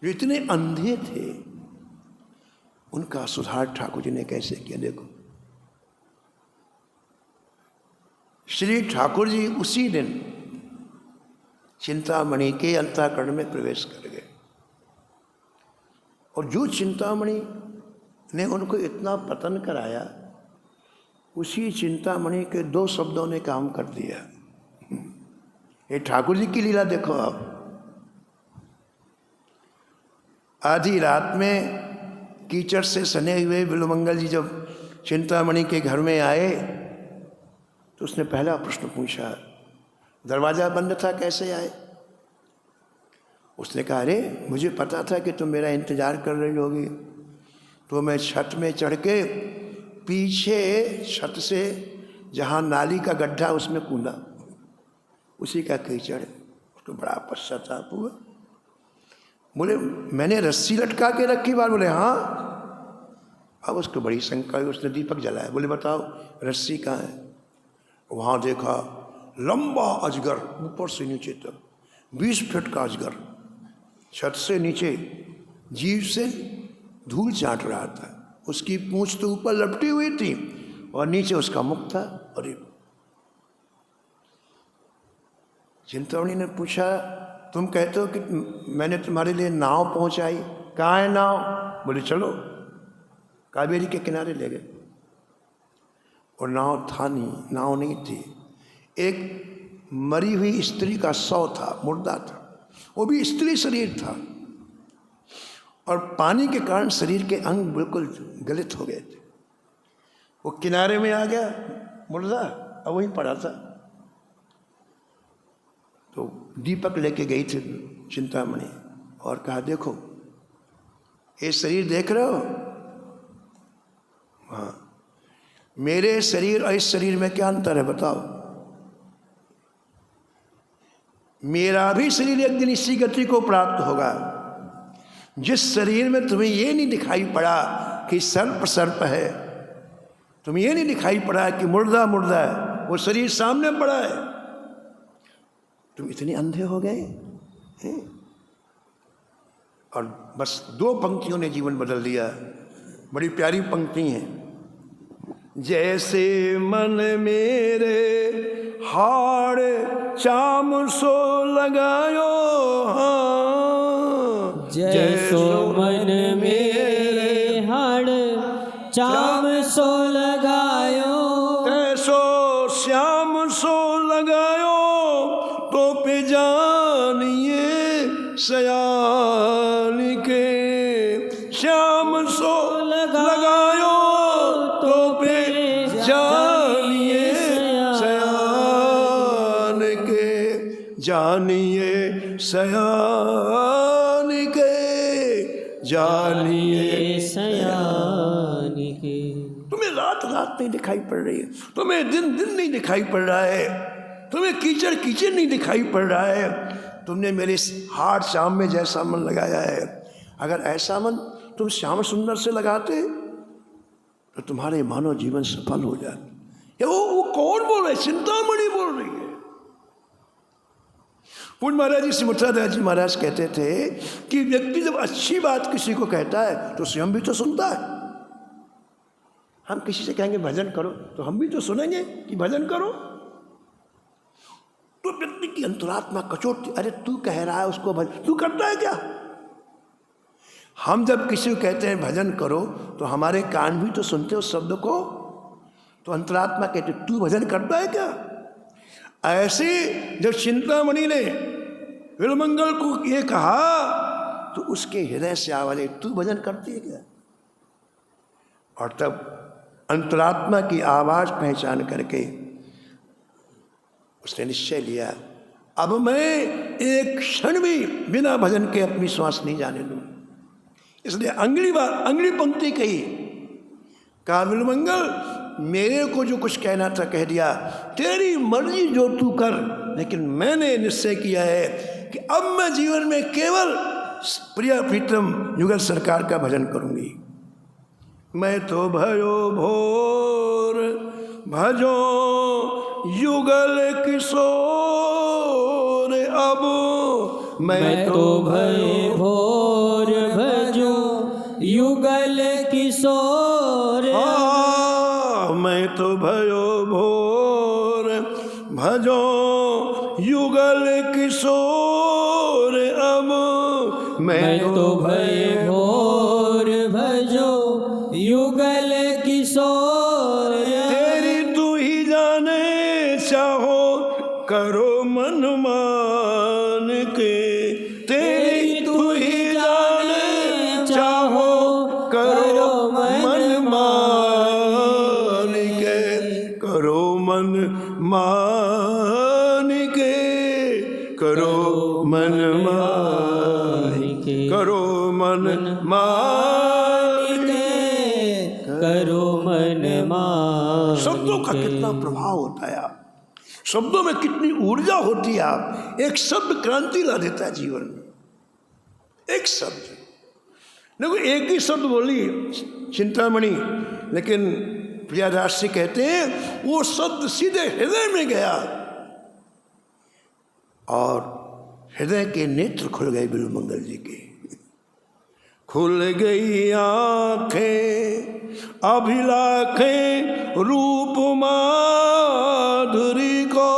जो इतने अंधे थे उनका सुधार ठाकुर जी ने कैसे किया देखो। श्री ठाकुर जी उसी दिन चिंतामणि के अंतःकरण में प्रवेश कर गए। और जो चिंतामणि ने उनको इतना पतन कराया, उसी चिंतामणि के 2 शब्दों ने काम कर दिया। ये ठाकुर जी की लीला देखो आप। आधी रात में कीचड़ से सने हुए बिल्वमंगल जी जब चिंतामणि के घर में आए तो उसने पहला प्रश्न पूछा, दरवाज़ा बंद था, कैसे आए? उसने कहा, अरे मुझे पता था कि तुम मेरा इंतज़ार कर रही होगी, तो मैं छत में चढ़ के पीछे छत से जहाँ नाली का गड्ढा उसमें कूदा, उसी का कीचड़। उसको बड़ा पश्चाताप हुआ। बोले, मैंने रस्सी लटका के रखी बार? बोले, हाँ। अब उसको बड़ी शंका हुई। उसने दीपक जलाया। बोले, बताओ रस्सी कहाँ है? वहाँ देखा लंबा अजगर, ऊपर से नीचे तक 20 फीट का अजगर, छत से नीचे जीभ से धूल चाट रहा था। उसकी पूंछ तो ऊपर लपटी हुई थी और नीचे उसका मुख था। अरे! चिंतामणि ने पूछा, तुम कहते हो कि मैंने तुम्हारे लिए नाव पहुंचाई, कहाँ है नाव? बोले, चलो। कावेरी के किनारे ले गए और नाव था नहीं, नाव नहीं थी। एक मरी हुई स्त्री का शव था, मुर्दा था, वो भी स्त्री शरीर था और पानी के कारण शरीर के अंग बिल्कुल गलित हो गए थे। वो किनारे में आ गया मुर्दा, अब वहीं पड़ा था। तो दीपक लेके गई थी चिंतामणि और कहा, देखो ये शरीर देख रहे हो? हाँ। मेरे शरीर और इस शरीर में क्या अंतर है बताओ? मेरा भी शरीर एक दिन इसी गति को प्राप्त होगा। जिस शरीर में तुम्हें ये नहीं दिखाई पड़ा कि सर्प सर्प है, तुम्हें ये नहीं दिखाई पड़ा कि मुर्दा मुर्दा है, वो शरीर सामने पड़ा है। तुम इतने अंधे हो गए हैं? और बस 2 पंक्तियों ने जीवन बदल दिया। बड़ी प्यारी पंक्ति है। जैसे मन मेरे हाड़ चाम सो लगायो, हाँ। जैसो मन मेरे हाड़ चाम सो लगायो, तैसो श्याम सो लगायो, तो पे जानिए सयान के। श्याम सो लगायो, तो पे जानिए सयान के। जानिए सयान के, जानिए सयान के। तुम्हें रात रात नहीं दिखाई पड़ रही है, तुम्हें दिन दिन नहीं दिखाई पड़ रहा है, तुम्हें कीचड़ कीचड़ नहीं दिखाई पड़ रहा है। तुमने मेरे हाथ शाम में जैसा मन लगाया है, अगर ऐसा मन तुम श्याम सुंदर से लगाते तो तुम्हारे मानव जीवन सफल हो जाए। ये वो कौन बोल रहे? चिंतामणि बोल रही है। पूर्ण महाराज जी सिमर्थदास जी महाराज कहते थे कि व्यक्ति जब अच्छी बात किसी को कहता है तो स्वयं भी तो सुनता है। हम किसी से कहेंगे भजन करो तो हम भी तो सुनेंगे कि भजन करो। तो व्यक्ति की अंतरात्मा कचोटती, अरे तू कह रहा है उसको भजन, तू करता है क्या? हम जब किसी को कहते हैं भजन करो तो हमारे कान भी तो सुनते उस शब्द को, तो अंतरात्मा कहते तू भजन करता है क्या? ऐसे जब चिंतामणि ने बिल्वमंगल को ये कहा तो उसके हृदय से आवाज आई, तू भजन करती है क्या? और तब अंतरात्मा की आवाज पहचान करके उसने निश्चय लिया, अब मैं एक क्षण भी बिना भजन के अपनी श्वास नहीं जाने दूं। इसलिए अगली पंक्ति कही, कहा बिल्वमंगल मेरे को जो कुछ कहना था कह दिया, तेरी मर्जी जो तू कर, लेकिन मैंने निश्चय किया है कि अब मैं जीवन में केवल प्रिय प्रीतम युगल सरकार का भजन करूंगी। मैं तो भयो भोर भजो युगल किशोर, अब मैं तो भय भोर भजो युगल किशोर। मैं तो भयो भोर भजो युगल किशोर, अब मैं तो भय भोर मानिके। शब्दों का कितना प्रभाव होता है, आप शब्दों में कितनी ऊर्जा होती है। आप एक शब्द क्रांति ला देता है जीवन में। एक शब्द देखो, एक ही शब्द बोली चिंतामणि, लेकिन प्रियादास जी कहते हैं वो शब्द सीधे हृदय में गया और हृदय के नेत्र खुल गए बिल्वमंगल जी के। खुल गई आंखें अभिलाखें रूप माधुरी को,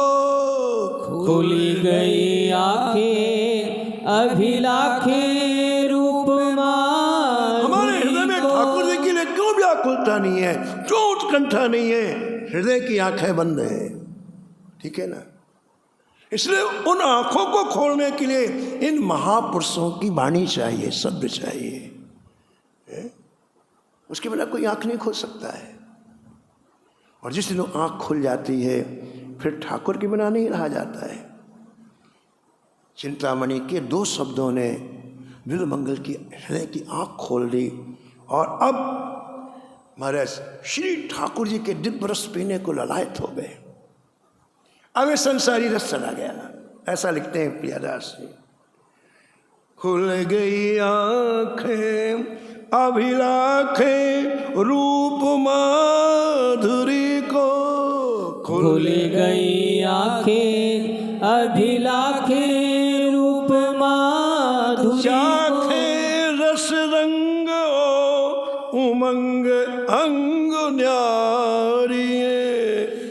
खुली गई आंखें अभिलाखें रूप माधुरी। हमारे हृदय में ठाकुर जी के लिए क्यों व्याकुलता नहीं है, क्यों उत्कंठा नहीं है? हृदय की आंखें बंद है, ठीक है ना। इसलिए उन आंखों को खोलने के लिए इन महापुरुषों की वाणी चाहिए, शब्द चाहिए। उसके बिना कोई आंख नहीं खोल सकता है। और जिस दिन आंख खुल जाती है फिर ठाकुर के बिना नहीं रहा जाता है। चिंतामणि के दो शब्दों ने बिल्वमंगल की हृदय की आंख खोल दी और अब महाराज श्री ठाकुर जी के दिव्य रस पीने को ललायत हो गए। अब ये संसारी रस चला गया, ऐसा लिखते हैं प्रियादास जी। खुल गई आंखें अभिलाखें रूप माधुरी को, खुल गई आंखें अभिलाखें रूप माधुरी। चाखे रस रंग उमंग अंग न्यारिये,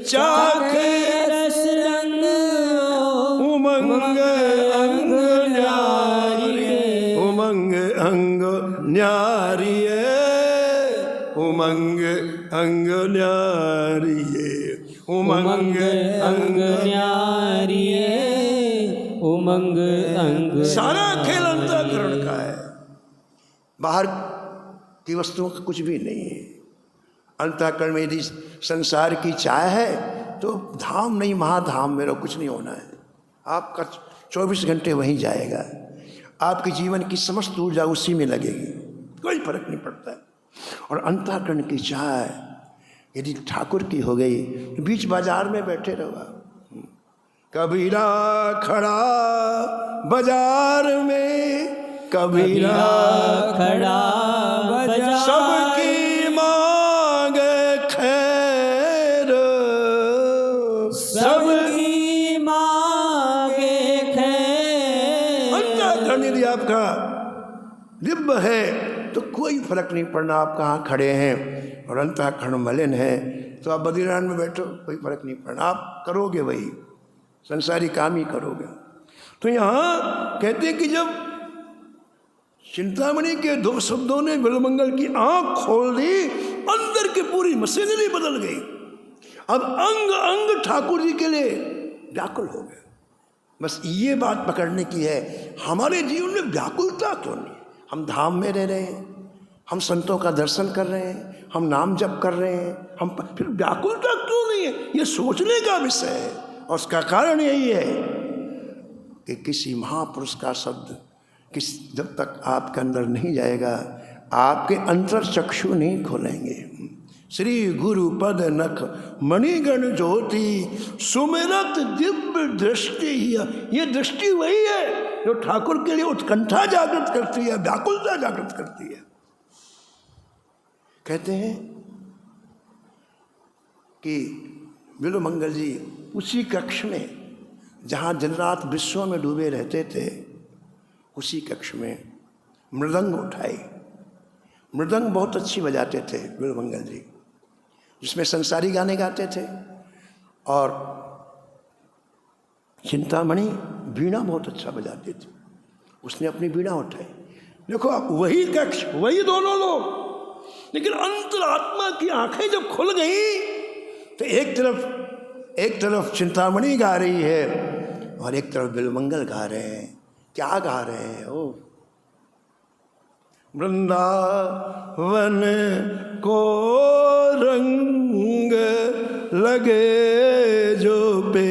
चाखे रस रंग उमंग अंग न्यारिये, उमंग अंग न्यारिये, उमंग अंग न्यारिये, उमंग अंग न्यारिये, उमंग अंग। सारा खेल अंतःकरण का है, बाहर की वस्तुओं का कुछ भी नहीं है। अंतःकरण में यदि संसार की चाह है तो धाम नहीं महाधाम मेरा कुछ नहीं होना है। आपका 24 घंटे वहीं जाएगा, आपके जीवन की समस्त ऊर्जा उसी में लगेगी, कोई फर्क नहीं पड़ता है। और अंतःकरण की चाह यदि ठाकुर की हो गई तो बीच बाजार में बैठे रहोगा। कबीरा खड़ा बाजार में, कबीरा खड़ा बाजार, सबकी मांगे खैर, सबकी मांगे खैर। अंतःकरण यदि आपका दिव्य है तो कोई फर्क नहीं पड़ना आप कहाँ खड़े हैं। और अंतःकरण मलिन है तो आप बद्रीनाथ में बैठो, कोई फर्क नहीं पड़ना, आप करोगे वही संसारी काम ही करोगे। तो यहाँ कहते हैं कि जब चिंतामणि के दो शब्दों ने बिल्वमंगल की आंख खोल दी, अंदर की पूरी मशीनरी बदल गई। अब अंग अंग ठाकुर जी के लिए व्याकुल हो गए। बस ये बात पकड़ने की है, हमारे जीवन में व्याकुलता क्यों नहीं? हम धाम में रह रहे हैं, हम संतों का दर्शन कर रहे हैं, हम नाम जप कर रहे हैं, हम फिर व्याकुलता क्यों नहीं है? ये सोचने का विषय है। और उसका कारण यही है कि किसी महापुरुष का शब्द जब तक आपके अंदर नहीं जाएगा, आपके अंतर चक्षु नहीं खोलेंगे। श्री गुरु पद नख मणिगण ज्योति सुमिरत दिव्य दृष्टि, ये दृष्टि वही है जो ठाकुर के लिए उत्कंठा जागृत करती है, व्याकुलता जागृत करती है। कहते हैं कि बिल्वमंगल जी उसी कक्ष में जहाँ दिन रात विश्व में डूबे रहते थे, उसी कक्ष में मृदंग उठाई। मृदंग बहुत अच्छी बजाते थे बिल्वमंगल जी, जिसमें संसारी गाने गाते थे। और चिंतामणि वीणा बहुत अच्छा बजाते थे, उसने अपनी वीणा उठाई। देखो आप, वही कक्ष, वही दोनों लोग, लेकिन अंतरात्मा की आंखें जब खुल गई तो एक तरफ चिंतामणि गा रही है और एक तरफ बिल्वमंगल गा रहे हैं। क्या गा रहे हैं? ओ वृंदावन को रंग लगे जो पे,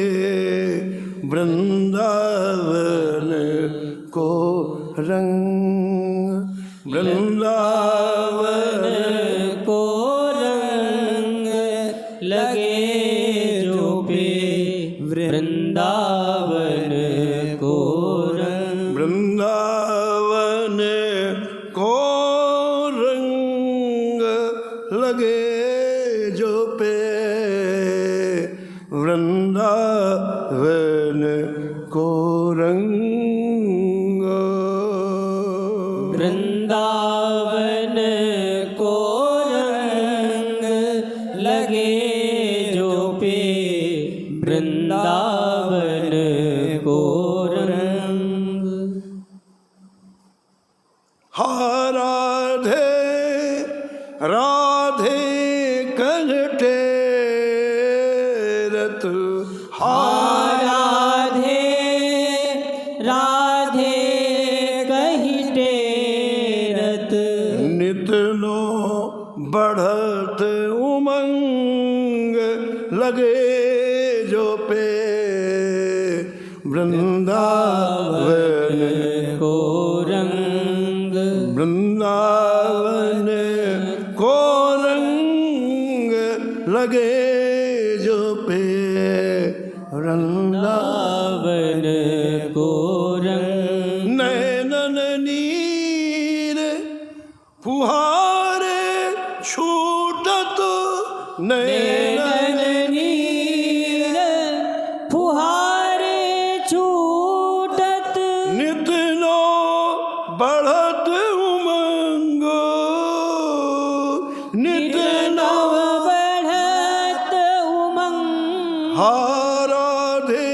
वृंदावन को रंग, वृंदावन को रंग लगे जो पे वृंदावन को रंग। वृंदावन को रंग लगे जो पे वृंदावन को रंग। हा राधे राधे कहते रत हा राधे राधे कहिते रत। नित नो बढ़त उमंग लगे जो पे वृंदावन को रंग। वृंदावन को रंग लगे जो पे वृंदावन को रंग। नैनन नीर फुहारे छूटत नैनन नीर फुहारे छूटत। नित नो बढ़त उमंग नित नव बढ़त उमंग। हा राधे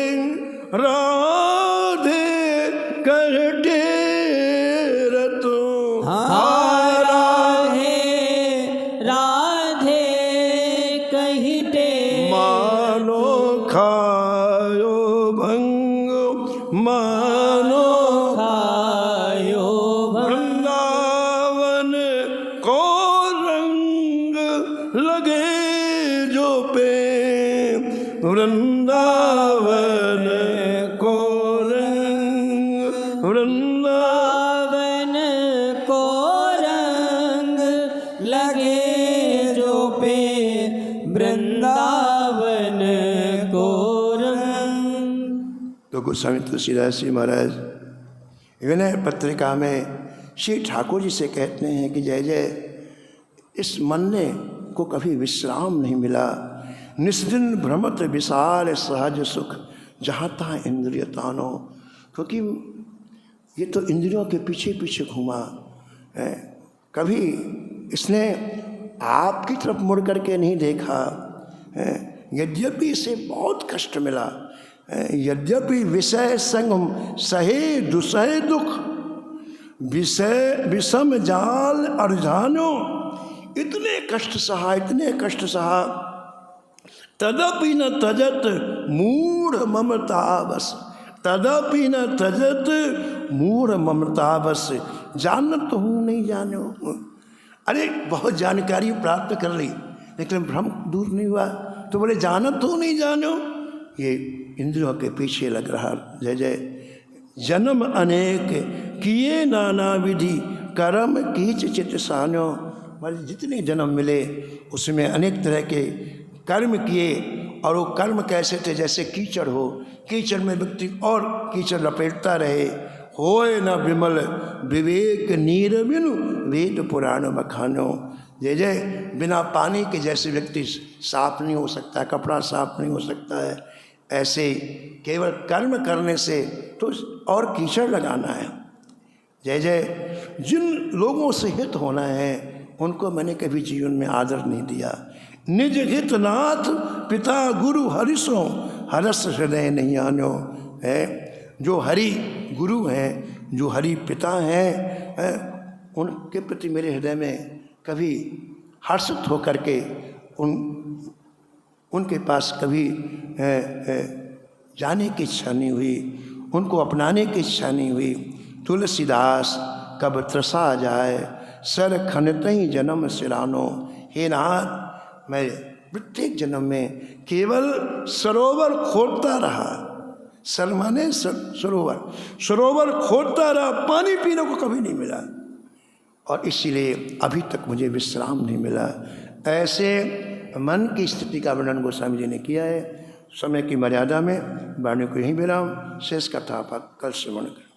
राधे कहते रतो राधे राधे कहिते। मानो खायो भंग मानो खायो वृंदावन को रंग लगे जो पे वृंदावन को रंग वृंदावन को रंग लगे जो पे वृंदावन को रंग। तो गोस्वामी तुलसीदास जी महाराज विनय पत्रिका में श्री ठाकुर जी से कहते हैं कि जय जय इस मन ने को कभी विश्राम नहीं मिला। निस्दिन भ्रमत विशाल सहज सुख जहाँ तहाँ इंद्रिय तानो। क्योंकि ये तो इंद्रियों के पीछे पीछे घूमा है, कभी इसने आपकी तरफ मुड़ करके नहीं देखा है। यद्यपि इसे बहुत कष्ट मिला, यद्यपि विषय संग सहे दुसहे दुख विषय विषम जाल अर्जानो। इतने कष्ट सहा इतने कष्ट सहा तदपि न तजत मूढ़ ममता बस। तदपि न तजत मूढ़ ममता बस। जानत हूँ नहीं जानो। अरे बहुत जानकारी प्राप्त कर ली लेकिन भ्रम दूर नहीं हुआ। तो बोले जानत हूँ नहीं जानो। ये इंद्रियों के पीछे लग रहा। जय जय जन्म अनेक किए नाना विधि कर्म कीच चित सानो। हमारे जितने जन्म मिले उसमें अनेक तरह के कर्म किए और वो कर्म कैसे थे जैसे कीचड़ हो। कीचड़ में व्यक्ति और कीचड़ लपेटता रहे। होए न विमल विवेक नीर बिनु वेद पुराण बखानो। जय जय बिना पानी के जैसे व्यक्ति साफ नहीं हो सकता, कपड़ा साफ नहीं हो सकता है, ऐसे केवल कर्म करने से तो और कीचड़ लगाना है। जय जय जिन लोगों से हित होना है उनको मैंने कभी जीवन में आदर नहीं दिया। निज हित नाथ पिता गुरु हरिसो हरस हृदय नहीं आनो। है जो हरि गुरु हैं, जो हरि पिता हैं, उनके प्रति मेरे हृदय में कभी हर्षित होकर के उनके पास कभी जाने की इच्छा नहीं हुई, उनको अपनाने की इच्छा नहीं हुई। तुलसीदास कब त्रसा जाए सर खनते ही जन्म सिरानो। हे नाथ मैं प्रत्येक जन्म में केवल सरोवर खोदता रहा। सर माने सरोवर, सरोवर खोदता रहा, पानी पीने को कभी नहीं मिला और इसीलिए अभी तक मुझे विश्राम नहीं मिला। ऐसे मन की स्थिति का वर्णन गोस्वामी जी ने किया है। समय की मर्यादा में वाणी को यहीं विराम, शेष कथा पर कल श्रवण करें।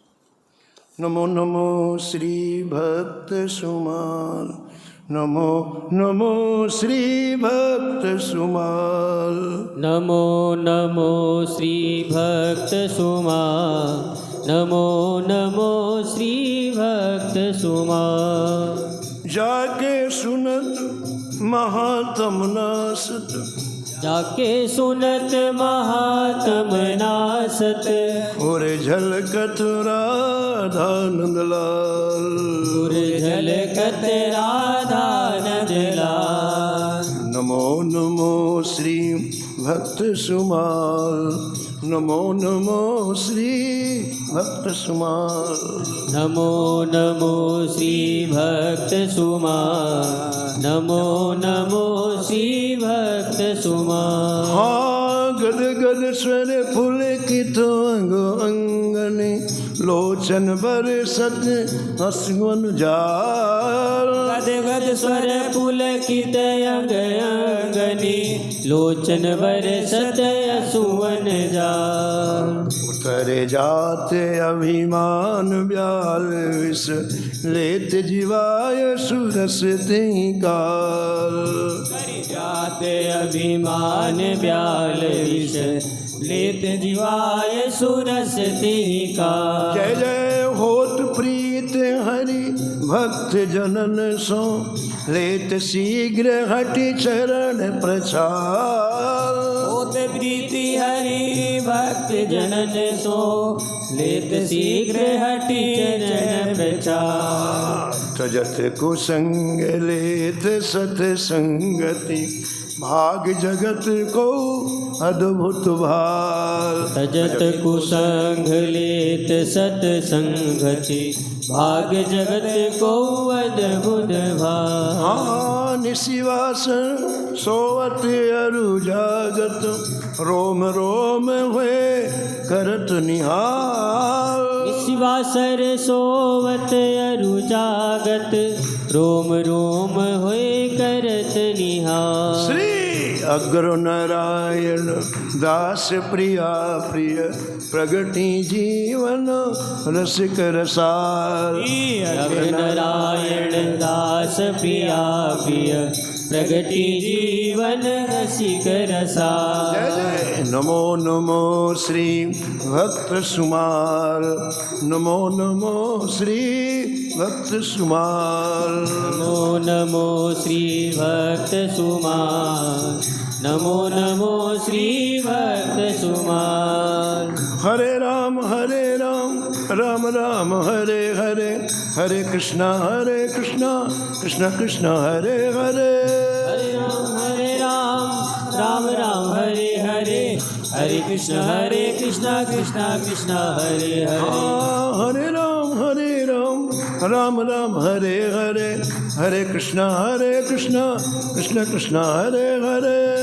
नमो नमो श्री भक्त सुमान, नमो नमो श्री भक्त सुमाल। नमो नमो श्री भक्त सुमा। नमो नमो श्री भक्त सुमा। जाके सुनत महात्म नासत, जाके सुनत महात्म नासत। और झलकत राधा नंदलाल। गुर झलकत राधा नंदलाल। नमो नमो श्री भक्त सुमाल। नमो नमो श्री भक्त सुमाल। नमो नमो श्री भक्त सुमा। नमो नमो श्री भक्त सुमा। हाँ गद गद स्वर पुलकित अंग अंगने, लोचन बरसत हसवन जाल। गद गद स्वर पुलकित अंग अंगनी, लोचन बरसत सुवन जाल। उतरे जाते अभिमान ब्याल विष, लेत जीवाय सुरस तेहि काल। जाते अभिमान ब्याल विष, लेत जीवाय सुरस तेहि काल। जय जय होत प्रीत हरि भक्त जनन सो, लेत शीघ्र हटि चरण प्रचार। होत प्रीति हरि भक्त जनन सो, लेत शीघ्र हटि चरण प्रचार। तजत कुसंग लेत सतसंगति, भाग जगत को अद्भुत भाल। तजत कुसंग लेत सतसंगति, भाग जगत को अद्भुत भाल। हाँ निशिवासन सोवत अरु जागत, रोम रोम हुए करत निहाल। शिवासर सोवत अरु जागत, रोम रोम होए करत निहाल। श्री अग्र नारायण दास प्रिया प्रिय, प्रगति जीवन रसिक रसाल। अग्र नारायण दास प्रिया प्रिय, प्रगति जीवन रसिक रसाल। जय जय नमो नमो श्री भक्त सुमाल। नमो नमो श्री भक्त सुमाल। नमो नमो श्री भक्त सुमाल। नमो नमो श्री भक्त सुमाल। हरे राम राम राम हरे हरे, हरे कृष्णा कृष्णा कृष्णा हरे हरे। हरे राम राम राम हरे हरे, हरे कृष्णा कृष्णा कृष्णा हरे हरे। हरे राम राम राम हरे हरे, हरे कृष्णा कृष्णा कृष्णा हरे हरे।